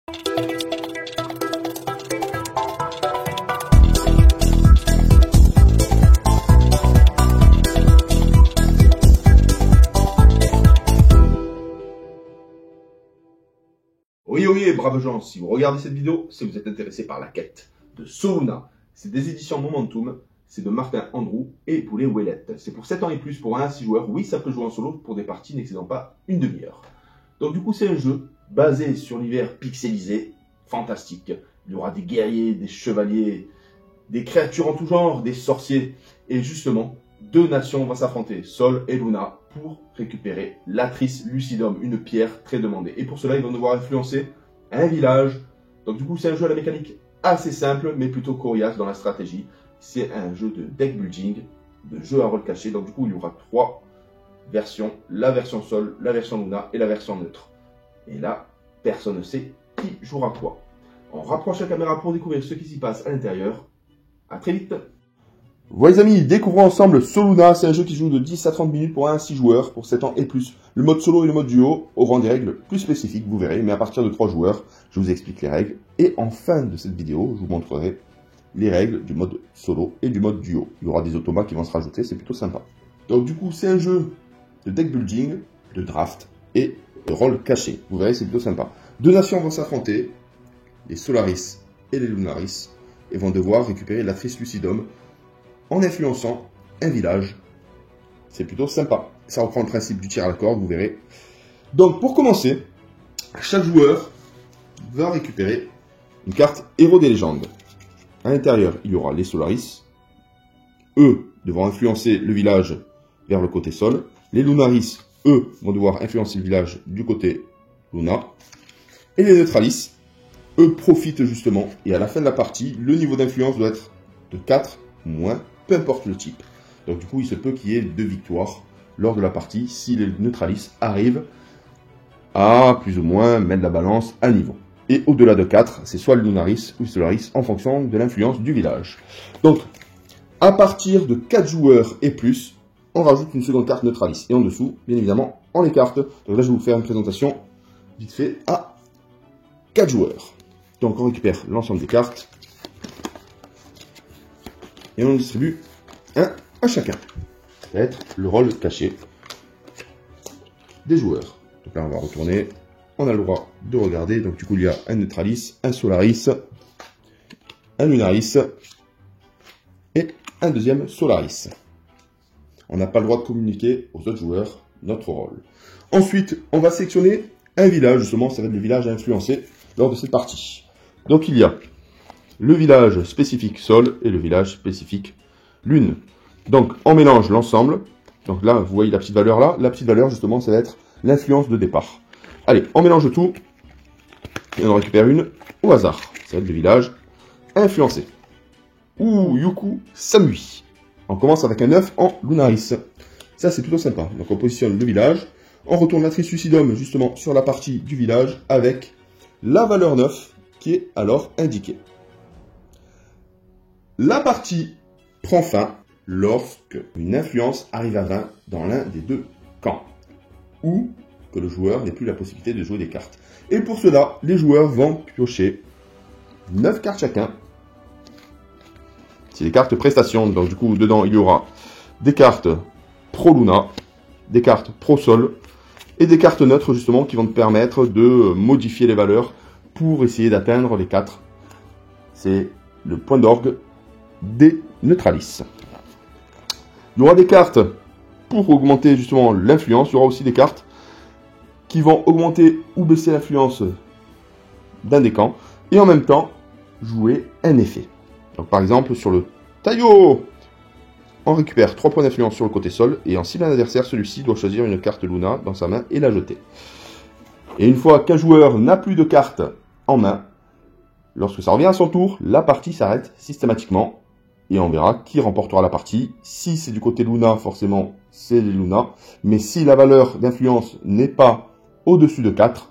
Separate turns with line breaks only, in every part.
Oui, braves gens, si vous regardez cette vidéo, c'est que vous êtes intéressé par la quête de Soluna. C'est des éditions Momentum, c'est de Martin Andrew et Poulet Ouellette. C'est pour 7 ans et plus, pour 1 à 6 joueurs. Oui, ça peut jouer en solo pour des parties n'excédant pas une demi-heure. Donc du coup, c'est un jeu basé sur l'univers pixelisé, fantastique. Il y aura des guerriers, des chevaliers, des créatures en tout genre, des sorciers. Et justement, deux nations vont s'affronter, Sol et Luna, pour récupérer l'Atris Lucidum, une pierre très demandée. Et pour cela, ils vont devoir influencer un village. Donc du coup, c'est un jeu à la mécanique assez simple, mais plutôt coriace dans la stratégie. C'est un jeu de deck building, de jeu à rôle caché. Donc du coup, il y aura 3 versions, la version Sol, la version Luna et la version neutre. Et là, personne ne sait qui jouera quoi. On rapproche la caméra pour découvrir ce qui s'y passe à l'intérieur. A très vite.
Voilà les amis, découvrons ensemble Soluna, c'est un jeu qui joue de 10 à 30 minutes pour 1 à 6 joueurs, pour 7 ans et plus. Le mode solo et le mode duo auront des règles plus spécifiques, vous verrez, mais à partir de 3 joueurs, je vous explique les règles. Et en fin de cette vidéo, je vous montrerai les règles du mode solo et du mode duo. Il y aura des automates qui vont se rajouter, c'est plutôt sympa. Donc du coup, c'est un jeu de deck building, de draft et de rôle caché. Vous verrez, c'est plutôt sympa. Deux nations vont s'affronter, les Solaris et les Lunaris, et vont devoir récupérer l'Atris Lucidum en influençant un village. C'est plutôt sympa. Ça reprend le principe du tir à la corde, vous verrez. Donc pour commencer, chaque joueur va récupérer une carte Héros des légendes. À l'intérieur, il y aura les Solaris. Eux devront influencer le village vers le côté Sol. Les Lunaris, eux, vont devoir influencer le village du côté Luna. Et les Neutralis, eux, profitent justement. Et à la fin de la partie, le niveau d'influence doit être de 4 ou moins, peu importe le type. Donc du coup, il se peut qu'il y ait 2 victoires lors de la partie si les Neutralis arrivent à plus ou moins mettre la balance à niveau. Et au-delà de 4, c'est soit le Lunaris ou le Solaris en fonction de l'influence du village. Donc, à partir de 4 joueurs et plus, on rajoute une seconde carte Neutralis. Et en dessous, bien évidemment, on les carte. Donc là, je vais vous faire une présentation vite fait à 4 joueurs. Donc on récupère l'ensemble des cartes. Et on en distribue un à chacun. Ça va être le rôle caché des joueurs. Donc là, on va retourner. On a le droit de regarder. Donc du coup, il y a un Neutralis, un Solaris, un Lunaris et un deuxième Solaris. On n'a pas le droit de communiquer aux autres joueurs notre rôle. Ensuite, on va sélectionner un village. Justement, ça va être le village à influencer lors de cette partie. Donc il y a le village spécifique Sol et le village spécifique Lune. Donc on mélange l'ensemble. Donc là, vous voyez la petite valeur là. La petite valeur, justement, ça va être l'influence de départ. Allez, on mélange tout. Et on en récupère une au hasard. Ça va être le village influencé. Ouh, Yuku Samui. On commence avec un 9 en Lunaris. Ça, c'est plutôt sympa. Donc on positionne le village. On retourne l'Atris Lucidum, justement, sur la partie du village avec la valeur 9 qui est alors indiquée. La partie prend fin lorsque une influence arrive à 20 dans l'un des deux camps, ou que le joueur n'ait plus la possibilité de jouer des cartes. Et pour cela, les joueurs vont piocher 9 cartes chacun. C'est des cartes prestations, donc du coup, dedans, il y aura des cartes Pro Luna, des cartes Pro Sol, et des cartes neutres, justement, qui vont te permettre de modifier les valeurs pour essayer d'atteindre les 4. C'est le point d'orgue des Neutralis. Il y aura des cartes pour augmenter justement l'influence. Il y aura aussi des cartes qui vont augmenter ou baisser l'influence d'un des camps. Et en même temps, jouer un effet. Donc par exemple, sur le Taillot, on récupère 3 points d'influence sur le côté Sol. Et en ciblant un adversaire, celui-ci doit choisir une carte Luna dans sa main et la jeter. Et une fois qu'un joueur n'a plus de cartes en main, lorsque ça revient à son tour, la partie s'arrête systématiquement. Et on verra qui remportera la partie. Si c'est du côté Luna, forcément, c'est les Luna. Mais si la valeur d'influence n'est pas au-dessus de 4,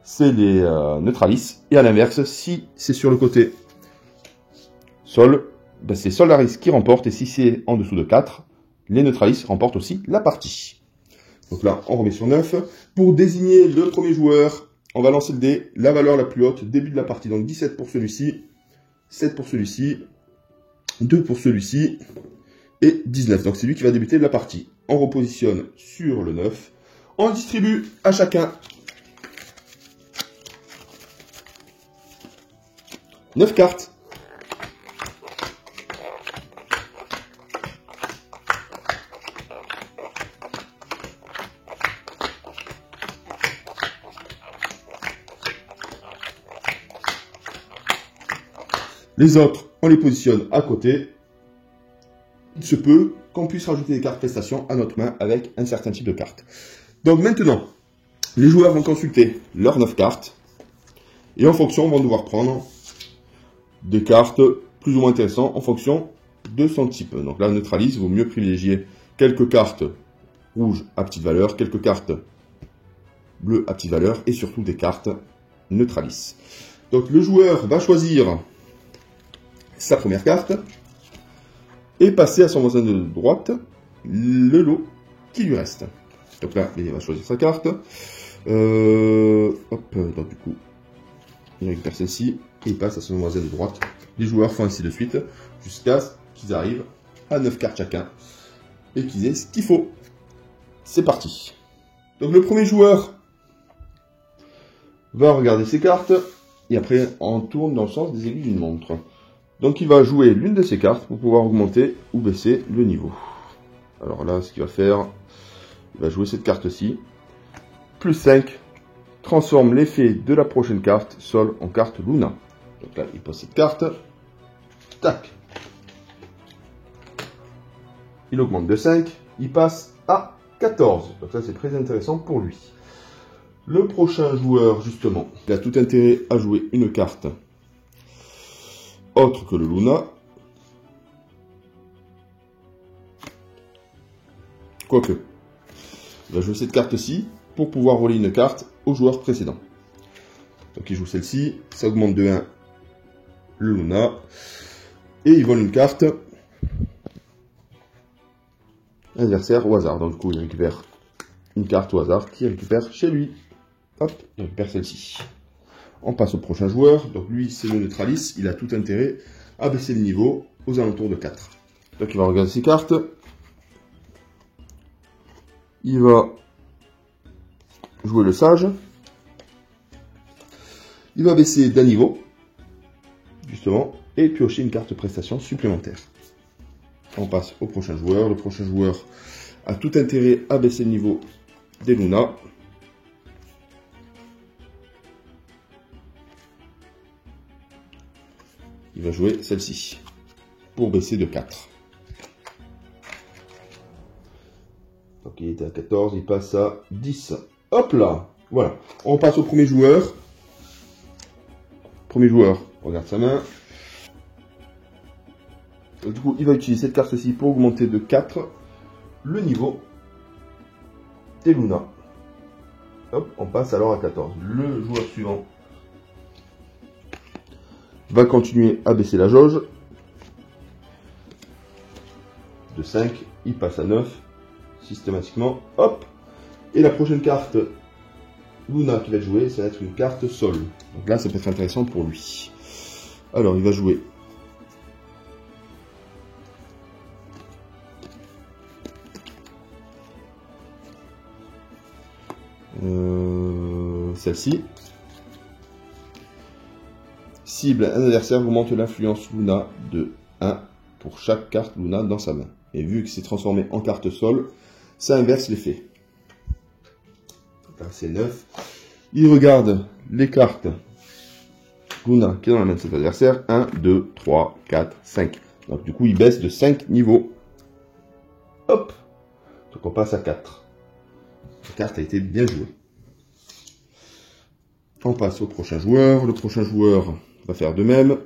c'est les Neutralis. Et à l'inverse, si c'est sur le côté Sol, ben c'est Solaris qui remporte. Et si c'est en dessous de 4, les Neutralis remportent aussi la partie. Donc là, on remet sur 9. Pour désigner le premier joueur, On va lancer le dé, la valeur la plus haute, début de la partie. Donc 17 pour celui-ci, 7 pour celui-ci, 2 pour celui-ci, et 19. Donc c'est lui qui va débuter la partie. On repositionne sur le 9. On distribue à chacun 9 cartes. Les autres, on les positionne à côté. Il se peut qu'on puisse rajouter des cartes prestations à notre main avec un certain type de cartes. Donc maintenant, les joueurs vont consulter leurs 9 cartes. Et en fonction, vont devoir prendre des cartes plus ou moins intéressantes en fonction de son type. Donc là, neutralise, il vaut mieux privilégier quelques cartes rouges à petite valeur, quelques cartes bleues à petite valeur et surtout des cartes neutralises. Donc le joueur va choisir sa première carte et passer à son voisin de droite le lot qui lui reste. Donc là, il va choisir sa carte. Donc du coup, il récupère celle-ci et il passe à son voisin de droite. Les joueurs font ainsi de suite jusqu'à ce qu'ils arrivent à 9 cartes chacun et qu'ils aient ce qu'il faut. C'est parti. Donc le premier joueur va regarder ses cartes et après on tourne dans le sens des aiguilles d'une montre. Donc il va jouer l'une de ses cartes pour pouvoir augmenter ou baisser le niveau. Alors là, ce qu'il va faire, il va jouer cette carte-ci. Plus 5, transforme l'effet de la prochaine carte sol en carte Luna. Donc là, il pose cette carte. Tac. Il augmente de 5. Il passe à 14. Donc ça, c'est très intéressant pour lui. Le prochain joueur, justement, il a tout intérêt à jouer une carte autre que le Luna. Quoique, il va jouer cette carte-ci pour pouvoir voler une carte au joueur précédent. Donc il joue celle-ci, ça augmente de 1 le Luna, et il vole une carte adversaire au hasard. Donc du coup, il récupère une carte au hasard qu'il récupère chez lui. Hop, il récupère celle-ci. On passe au prochain joueur. Donc lui, c'est le neutraliste. Il a tout intérêt à baisser le niveau aux alentours de 4. Donc il va regarder ses cartes. Il va jouer le sage. Il va baisser d'un niveau, justement, et piocher une carte prestation supplémentaire. On passe au prochain joueur. Le prochain joueur a tout intérêt à baisser le niveau des Luna. Il va jouer celle-ci pour baisser de 4. Donc il était à 14, il passe à 10. Hop là. Voilà. On passe au premier joueur. Premier joueur, regarde sa main. Donc, du coup, il va utiliser cette carte-ci pour augmenter de 4 le niveau des Luna. Hop, on passe alors à 14. Le joueur suivant va continuer à baisser la jauge. De 5, il passe à 9. Systématiquement, hop. Et la prochaine carte Luna qui va jouer, ça va être une carte sol. Donc là, ça peut être intéressant pour lui. Alors, il va jouer celle-ci. Cible un adversaire, augmente l'influence Luna de 1 pour chaque carte Luna dans sa main. Et vu que c'est transformé en carte sol, ça inverse l'effet. Là, c'est 9. Il regarde les cartes Luna qui est dans la main de cet adversaire. 1, 2, 3, 4, 5. Donc du coup, il baisse de 5 niveaux. Hop. Donc on passe à 4. La carte a été bien jouée. On passe au prochain joueur. Le prochain joueur va faire de même.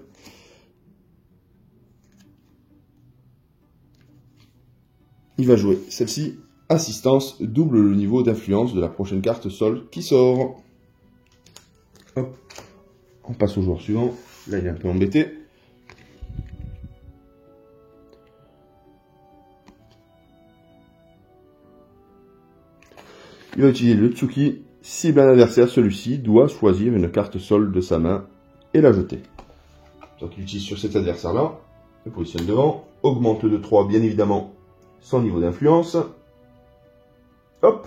Il va jouer celle-ci. Assistance, double le niveau d'influence de la prochaine carte sol qui sort. Hop. On passe au joueur suivant. Là, il est un peu embêté. Il va utiliser le Tsuki. Cible un adversaire, celui-ci doit choisir une carte sol de sa main et la jeter. Donc il utilise sur cet adversaire-là, le positionne devant, augmente de 3 bien évidemment son niveau d'influence. Hop.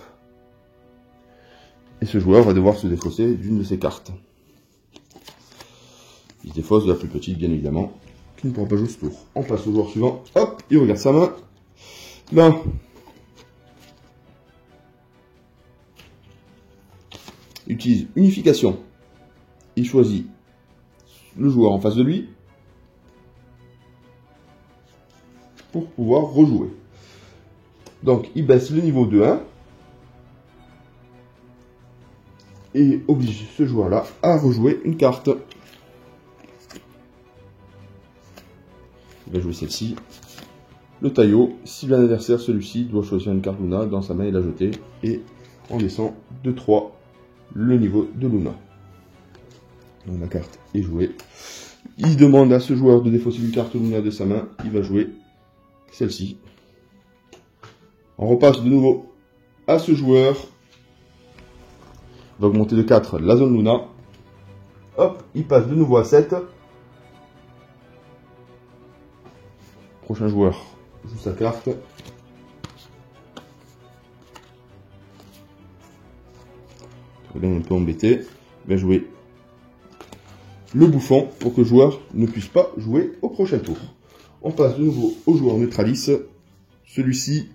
Et ce joueur va devoir se défausser d'une de ses cartes. Il se défausse de la plus petite bien évidemment, qui ne pourra pas jouer ce tour. On passe au joueur suivant, hop, il regarde sa main. Là, il utilise unification. Il choisit le joueur en face de lui pour pouvoir rejouer. Donc il baisse le niveau de 1 et oblige ce joueur-là à rejouer une carte. Il va jouer celle-ci. Le taillot, cible un adversaire, celui-ci doit choisir une carte Luna dans sa main et la jeter. Et on descend de 3 le niveau de Luna. Donc la carte est jouée. Il demande à ce joueur de défausser une carte Luna de sa main. Il va jouer celle-ci. On repasse de nouveau à ce joueur. Il va augmenter de 4 la zone Luna. Hop, il passe de nouveau à 7. Prochain joueur joue sa carte. Il est un peu embêté. Il va jouer le bouffon pour que le joueur ne puisse pas jouer au prochain tour. On passe de nouveau au joueur neutralice. Celui-ci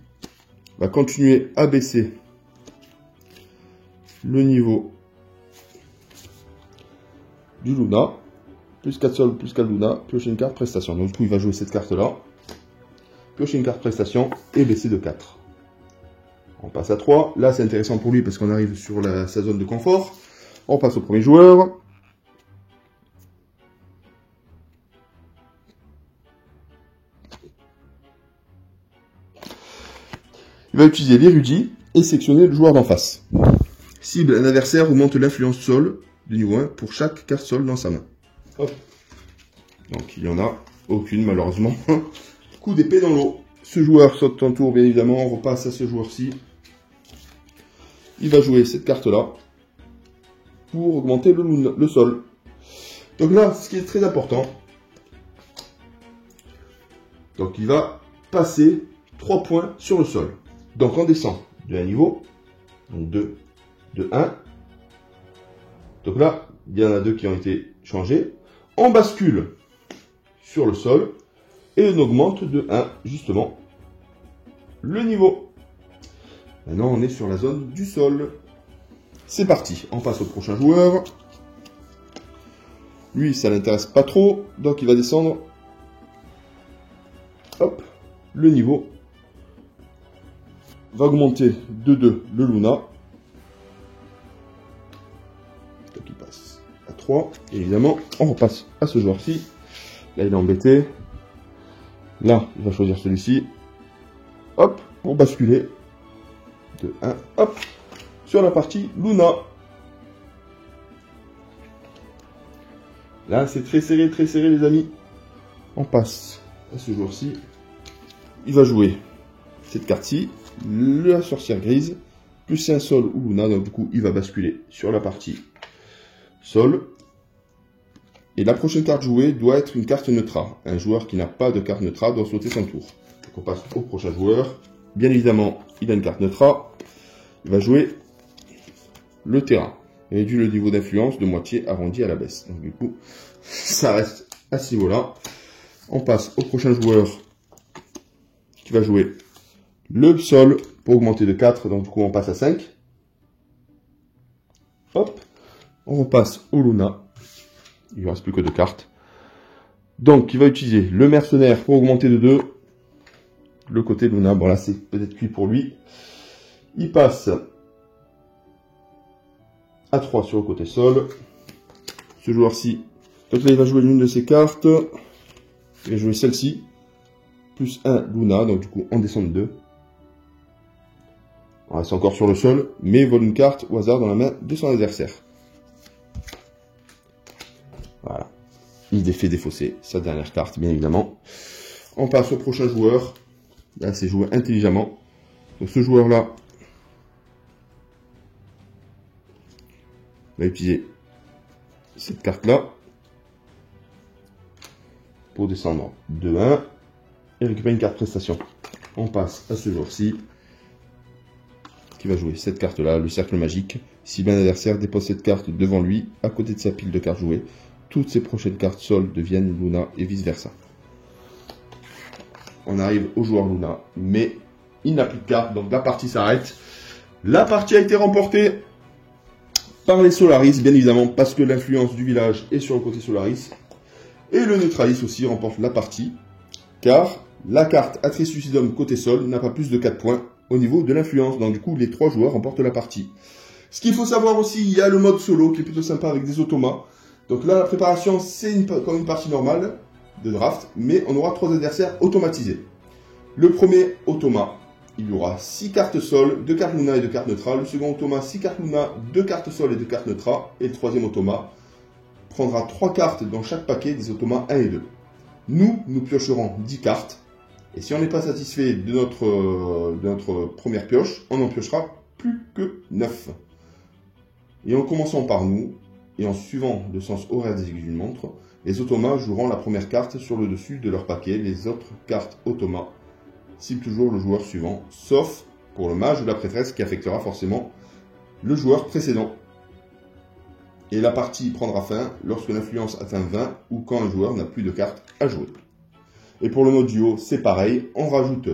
va continuer à baisser le niveau du Luna. Plus 4 sols, plus 4 Luna, piocher une carte prestation. Donc du coup il va jouer cette carte-là. Piocher une carte prestation et baisser de 4. On passe à 3. Là c'est intéressant pour lui parce qu'on arrive sur sa zone de confort. On passe au premier joueur. Il va utiliser l'érudit et sectionner le joueur d'en face. Cible un adversaire, augmente l'influence sol de niveau 1 pour chaque carte sol dans sa main. Hop. Donc il n'y en a aucune malheureusement. Coup d'épée dans l'eau. Ce joueur saute en tour bien évidemment, on repasse à ce joueur-ci. Il va jouer cette carte-là pour augmenter le sol. Donc là, ce qui est très important, donc il va passer 3 points sur le sol. Donc on descend de un niveau, donc de 1. Donc là, il y en a 2 qui ont été changés. On bascule sur le sol et on augmente de 1 justement le niveau. Maintenant on est sur la zone du sol. C'est parti, on passe au prochain joueur. Lui ça l'intéresse pas trop, donc il va descendre. Hop, le niveau va augmenter de 2 le Luna. Donc il passe à 3. Et évidemment, on repasse à ce joueur-ci. Là, il est embêté. Là, il va choisir celui-ci. Hop, pour basculer de 1. Hop, sur la partie Luna. Là, c'est très serré les amis. On passe à ce joueur-ci. Il va jouer cette carte-ci. La sorcière grise, plus un sol ou Luna, donc du coup il va basculer sur la partie sol. Et la prochaine carte jouée doit être une carte neutre. Un joueur qui n'a pas de carte neutre doit sauter son tour. Donc on passe au prochain joueur. Bien évidemment, il a une carte neutre. Il va jouer le terrain. Il réduit le niveau d'influence de moitié arrondi à la baisse. Donc du coup, ça reste à ce niveau-là. On passe au prochain joueur qui va jouer le sol pour augmenter de 4, donc du coup on passe à 5. Hop, on repasse au Luna. Il ne reste plus que 2 cartes. Donc il va utiliser le mercenaire pour augmenter de 2. Le côté Luna, bon là c'est peut-être cuit pour lui. Il passe à 3 sur le côté sol. Ce joueur-ci, donc là il va jouer l'une de ses cartes. Il va jouer celle-ci. Plus 1 Luna, donc du coup on descend de 2. On reste encore sur le sol, mais il vole une carte au hasard dans la main de son adversaire. Voilà. Il fait défausser sa dernière carte, bien évidemment. On passe au prochain joueur. Là, c'est joué intelligemment. Donc ce joueur-là On va utiliser cette carte-là pour descendre de 1 et récupérer une carte prestation. On passe à ce joueur-ci qui va jouer cette carte-là, le cercle magique. Si bien l'adversaire dépose cette carte devant lui, à côté de sa pile de cartes jouées, toutes ses prochaines cartes sol deviennent Luna et vice-versa. On arrive au joueur Luna, mais il n'a plus de cartes, donc la partie s'arrête. La partie a été remportée par les Solaris, bien évidemment, parce que l'influence du village est sur le côté Solaris. Et le Neutralis aussi remporte la partie, car la carte Atreus Suicidum côté sol n'a pas plus de 4 points au niveau de l'influence. Donc du coup, les 3 joueurs remportent la partie. Ce qu'il faut savoir aussi, il y a le mode solo qui est plutôt sympa avec des automas. Donc là, la préparation, c'est comme une partie normale de draft, mais on aura 3 adversaires automatisés. Le premier automa, il y aura 6 cartes sol, 2 cartes Luna et 2 cartes neutrales. Le second automa, 6 cartes Luna, 2 cartes sol et 2 cartes neutrales. Et le troisième automa prendra 3 cartes dans chaque paquet des automas 1 et 2. Nous piocherons 10 cartes. Et si on n'est pas satisfait de notre première pioche, on en piochera plus que 9. Et en commençant par nous, et en suivant le sens horaire des aiguilles d'une montre, les automas joueront la première carte sur le dessus de leur paquet. Les autres cartes automas ciblent toujours le joueur suivant, sauf pour le mage ou la prêtresse qui affectera forcément le joueur précédent. Et la partie prendra fin lorsque l'influence atteint 20 ou quand un joueur n'a plus de cartes à jouer. Et pour le mode duo, c'est pareil, on rajoute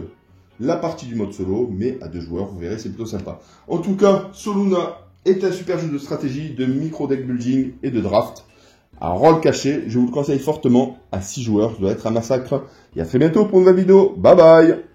la partie du mode solo, mais à 2 joueurs, vous verrez, c'est plutôt sympa. En tout cas, Soluna est un super jeu de stratégie, de micro-deck building et de draft. À rôle caché, je vous le conseille fortement, à 6 joueurs, ça doit être un massacre. Et à très bientôt pour une nouvelle vidéo, bye bye!